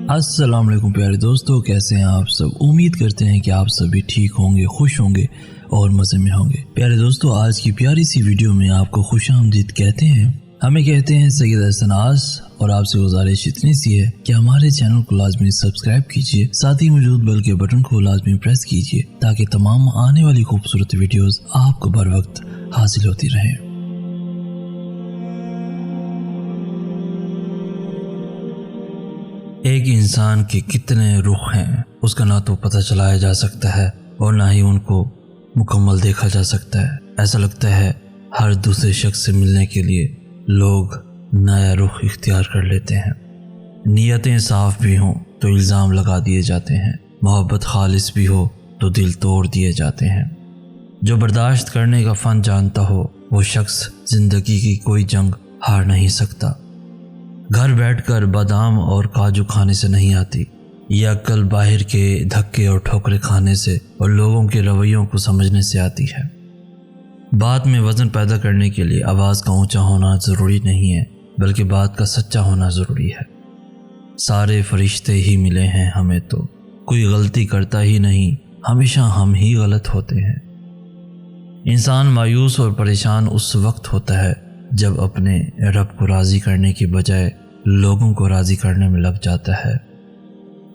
अस्सलाम वालेकुम प्यारे दोस्तों, कैसे हैं आप सब। उम्मीद करते हैं कि आप सभी ठीक होंगे, खुश होंगे और मज़े में होंगे। प्यारे दोस्तों, आज की प्यारी सी वीडियो में आपको खुशामदीद कहते हैं। हमें कहते हैं सैयद हसन आस, और आपसे गुजारिश इतनी सी है कि हमारे चैनल को लाजमी सब्सक्राइब कीजिए, साथ ही मौजूद बेल के बटन को लाजमी प्रेस कीजिए ताकि तमाम आने वाली खूबसूरत वीडियोस आपको बर वक्त हासिल होती रहें। एक इंसान के कितने रुख हैं उसका ना तो पता चलाया जा सकता है और ना ही उनको मुकम्मल देखा जा सकता है। ऐसा लगता है हर दूसरे शख्स से मिलने के लिए लोग नया रुख इख्तियार कर लेते हैं। नीयतें साफ भी हों तो इल्ज़ाम लगा दिए जाते हैं, मोहब्बत खालिस भी हो तो दिल तोड़ दिए जाते हैं। जो बर्दाश्त करने का फ़न जानता हो वो शख्स ज़िंदगी की कोई जंग हार नहीं सकता। घर बैठकर बादाम और काजू खाने से नहीं आती, यह अक्ल बाहर के धक्के और ठोकरे खाने से और लोगों के रवैयों को समझने से आती है। बात में वज़न पैदा करने के लिए आवाज़ का ऊंचा होना ज़रूरी नहीं है, बल्कि बात का सच्चा होना ज़रूरी है। सारे फरिश्ते ही मिले हैं हमें तो कोई गलती करता ही नहीं, हमेशा हम ही गलत होते हैं। इंसान मायूस और परेशान उस वक्त होता है जब अपने रब को राज़ी करने की बजाय लोगों को राज़ी करने में लग जाता है।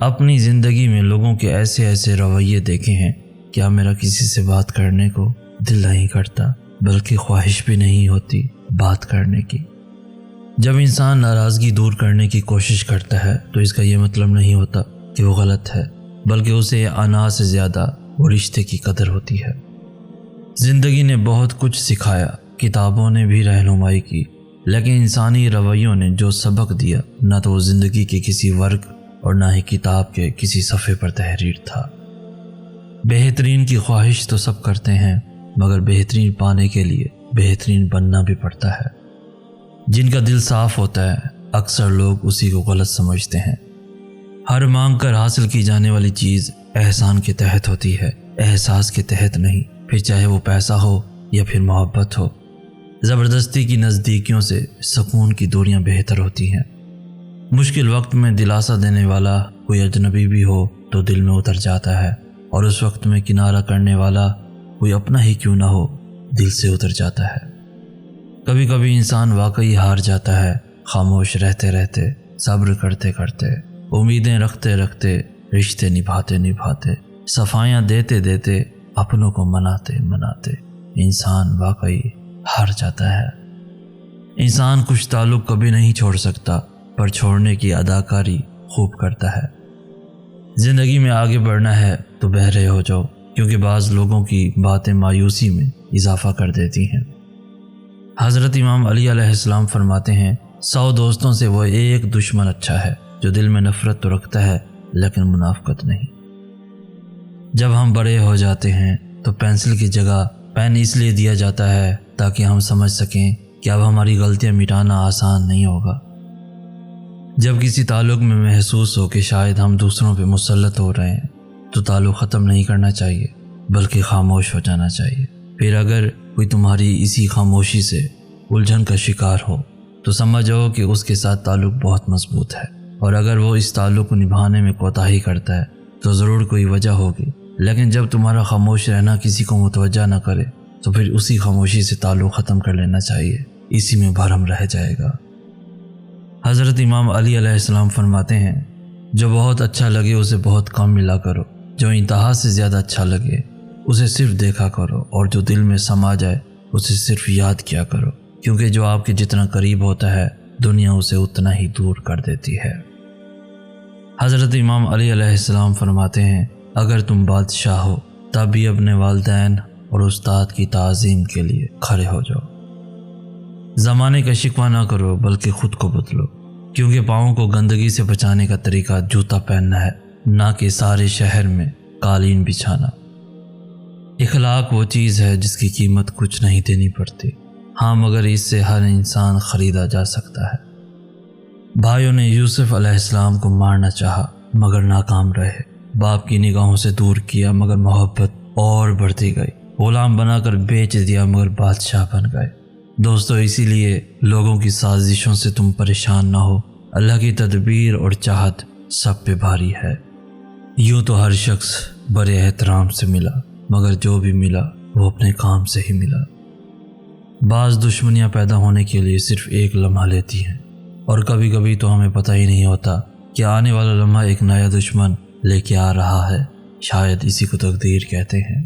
अपनी ज़िंदगी में लोगों के ऐसे ऐसे रवैये देखे हैं, क्या मेरा किसी से बात करने को दिल नहीं करता, बल्कि ख्वाहिश भी नहीं होती बात करने की। जब इंसान नाराज़गी दूर करने की कोशिश करता है तो इसका ये मतलब नहीं होता कि वो गलत है, बल्कि उसे अना से ज़्यादा वो रिश्ते की कदर होती है। ज़िंदगी ने बहुत कुछ सिखाया, किताबों ने भी रहनुमाई की, लेकिन इंसानी रवैयों ने जो सबक दिया ना तो वो ज़िंदगी के किसी वर्ग और ना ही किताब के किसी सफ़े पर तहरीर था। बेहतरीन की ख्वाहिश तो सब करते हैं, मगर बेहतरीन पाने के लिए बेहतरीन बनना भी पड़ता है। जिनका दिल साफ़ होता है अक्सर लोग उसी को गलत समझते हैं। हर मांग कर हासिल की जाने वाली चीज़ एहसान के तहत होती है, एहसास के तहत नहीं, फिर चाहे वो पैसा हो या फिर मोहब्बत हो। ज़बरदस्ती की नज़दीकियों से सुकून की दूरियां बेहतर होती हैं। मुश्किल वक्त में दिलासा देने वाला कोई अजनबी भी हो तो दिल में उतर जाता है, और उस वक्त में किनारा करने वाला कोई अपना ही क्यों ना हो दिल से उतर जाता है। कभी कभी इंसान वाकई हार जाता है, खामोश रहते रहते, सब्र करते करते, उम्मीदें रखते रखते, रिश्ते निभाते निभाते, सफाइयाँ देते देते, अपनों को मनाते मनाते इंसान वाकई हार जाता है। इंसान कुछ ताल्लुक़ कभी नहीं छोड़ सकता, पर छोड़ने की अदाकारी खूब करता है। ज़िंदगी में आगे बढ़ना है तो बहरे हो जाओ, क्योंकि बाज़ लोगों की बातें मायूसी में इजाफ़ा कर देती हैं। हज़रत इमाम अली अलैहिस्सलाम फरमाते हैं, 100 दोस्तों से वो एक दुश्मन अच्छा है जो दिल में नफ़रत तो रखता है लेकिन मुनाफ़क़त नहीं। जब हम बड़े हो जाते हैं तो पेंसिल की जगह पेन इसलिए दिया जाता है ताकि हम समझ सकें कि अब हमारी गलतियां मिटाना आसान नहीं होगा। जब किसी ताल्लुक़ में महसूस हो कि शायद हम दूसरों पे मुसल्लत हो रहे हैं तो ताल्लुक़ ख़त्म नहीं करना चाहिए, बल्कि खामोश हो जाना चाहिए। फिर अगर कोई तुम्हारी इसी खामोशी से उलझन का शिकार हो तो समझो कि उसके साथ ताल्लुक़ बहुत मजबूत है, और अगर वो इस ताल्लुक़ को निभाने में कोताही करता है तो ज़रूर कोई वजह होगी। लेकिन जब तुम्हारा खामोश रहना किसी को मुतवज्जा न करे तो फिर उसी खामोशी से ताल्लुक़ ख़त्म कर लेना चाहिए, इसी में भरम रह जाएगा। हज़रत इमाम अली अलैहिस्सलाम फरमाते हैं, जो बहुत अच्छा लगे उसे बहुत कम मिला करो, जो इंतहा से ज़्यादा अच्छा लगे उसे सिर्फ देखा करो, और जो दिल में समा जाए उसे सिर्फ याद किया करो, क्योंकि जो आपके जितना करीब होता है दुनिया उसे उतना ही दूर कर देती है। हज़रत इमाम अली अलैहिस्सलाम फरमाते हैं, अगर तुम बादशाह हो तब भी अपने वालिदैन और उस्ताद की ताज़ीम के लिए खड़े हो जाओ। ज़माने का शिकवा ना करो बल्कि ख़ुद को बदलो, क्योंकि पाँव को गंदगी से बचाने का तरीका जूता पहनना है, ना कि सारे शहर में कालीन बिछाना। इखलाक वो चीज़ है जिसकी कीमत कुछ नहीं देनी पड़ती, हाँ मगर इससे हर इंसान ख़रीदा जा सकता है। भाइयों ने यूसुफ अलैहिस्सलाम को मारना चाहा मगर नाकाम रहे, बाप की निगाहों से दूर किया मगर मोहब्बत और बढ़ती गई, गुलाम बनाकर बेच दिया मगर बादशाह बन गए। दोस्तों, इसीलिए लोगों की साजिशों से तुम परेशान ना हो, अल्लाह की तदबीर और चाहत سب پہ بھاری ہے۔ یوں تو ہر شخص بڑے احترام سے ملا، مگر جو بھی ملا وہ اپنے کام سے ہی ملا۔ بعض دشمنیاں پیدا ہونے کے لیے صرف ایک لمحہ لیتی ہیں، اور کبھی کبھی تو ہمیں پتہ ہی نہیں ہوتا کہ آنے والا لمحہ ایک نیا دشمن لے کے آ رہا ہے۔ شاید اسی کو تقدیر کہتے ہیں۔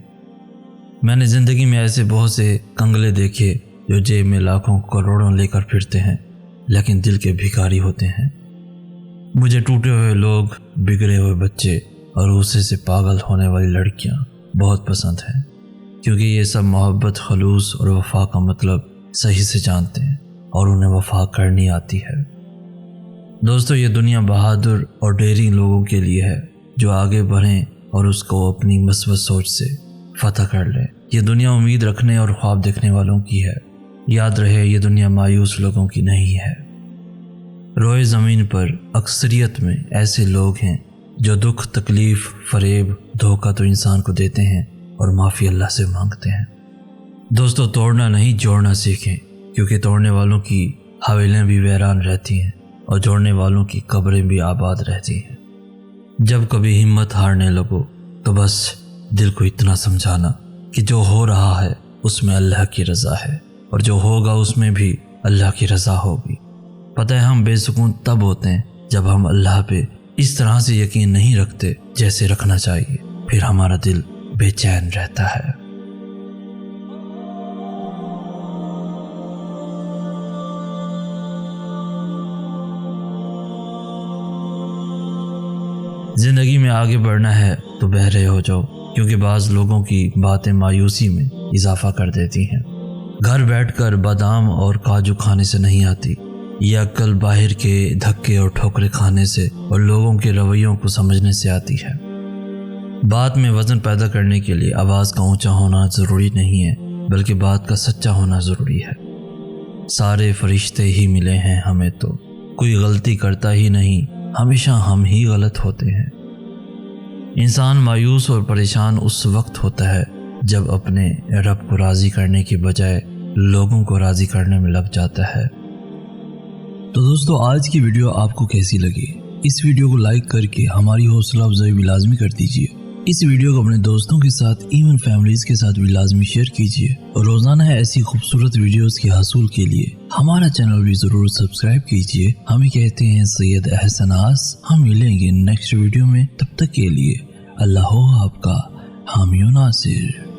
میں نے زندگی میں ایسے بہت سے کنگلے دیکھے جو جیب میں لاکھوں کروڑوں لے کر پھرتے ہیں لیکن دل کے بھکاری ہوتے ہیں۔ مجھے ٹوٹے ہوئے لوگ، بگڑے ہوئے بچے اور غصے سے پاگل ہونے والی لڑکیاں بہت پسند ہیں، کیونکہ یہ سب محبت، خلوص اور وفا کا مطلب صحیح سے جانتے ہیں اور انہیں وفا کرنی آتی ہے۔ دوستو، یہ دنیا بہادر اور ڈیرنگ لوگوں کے لیے ہے جو آگے بڑھیں اور اس کو اپنی مثبت سوچ سے فتح کر لیں۔ یہ دنیا امید رکھنے اور خواب دیکھنے والوں کی ہے۔ یاد رہے، یہ دنیا مایوس لوگوں کی نہیں ہے۔ روئے زمین پر اکثریت میں ایسے لوگ ہیں جو دکھ، تکلیف، فریب، دھوکہ تو انسان کو دیتے ہیں اور معافی اللہ سے مانگتے ہیں۔ دوستو، توڑنا نہیں جوڑنا سیکھیں، کیونکہ توڑنے والوں کی حویلیاں بھی ویران رہتی ہیں اور جوڑنے والوں کی قبریں بھی آباد رہتی ہیں۔ جب کبھی ہمت ہارنے لگو تو بس دل کو اتنا سمجھانا کہ جو ہو رہا ہے اس میں اللہ کی رضا ہے، اور جو ہوگا اس میں بھی اللہ کی رضا ہوگی۔ پتہ ہے، ہم بے سکون تب ہوتے ہیں جب ہم اللہ پہ اس طرح سے یقین نہیں رکھتے جیسے رکھنا چاہیے، پھر ہمارا دل بے چین رہتا ہے۔ زندگی میں آگے بڑھنا ہے تو بہرے ہو جاؤ، کیونکہ بعض لوگوں کی باتیں مایوسی میں اضافہ کر دیتی ہیں۔ گھر بیٹھ کر بادام اور کاجو کھانے سے نہیں آتی، یہ عقل باہر کے دھکے اور ٹھوکرے کھانے سے اور لوگوں کے رویوں کو سمجھنے سے آتی ہے۔ بات میں وزن پیدا کرنے کے لیے آواز کا اونچا ہونا ضروری نہیں ہے، بلکہ بات کا سچا ہونا ضروری ہے۔ سارے فرشتے ہی ملے ہیں ہمیں تو کوئی غلطی کرتا ہی نہیں، ہمیشہ ہم ہی غلط ہوتے ہیں۔ انسان مایوس اور پریشان اس وقت ہوتا ہے جب اپنے رب کو راضی کرنے کے بجائے لوگوں کو راضی کرنے میں لگ جاتا ہے۔ تو دوستو، آج کی ویڈیو آپ کو کیسی لگی؟ اس ویڈیو کو لائک کر کے ہماری حوصلہ افزائی بھی لازمی کر دیجیے۔ اس ویڈیو کو اپنے دوستوں کے ساتھ، ایون فیملیز کے ساتھ بھی لازمی شیئر کیجیے، اور روزانہ ایسی خوبصورت ویڈیوز کے حصول کے لیے ہمارا چینل بھی ضرور سبسکرائب کیجیے۔ ہمیں کہتے ہیں سید احسن آس۔ ہم ملیں گے نیکسٹ ویڈیو میں، تب تک کے لیے اللہ ہو آپ کا حامی و ناصر۔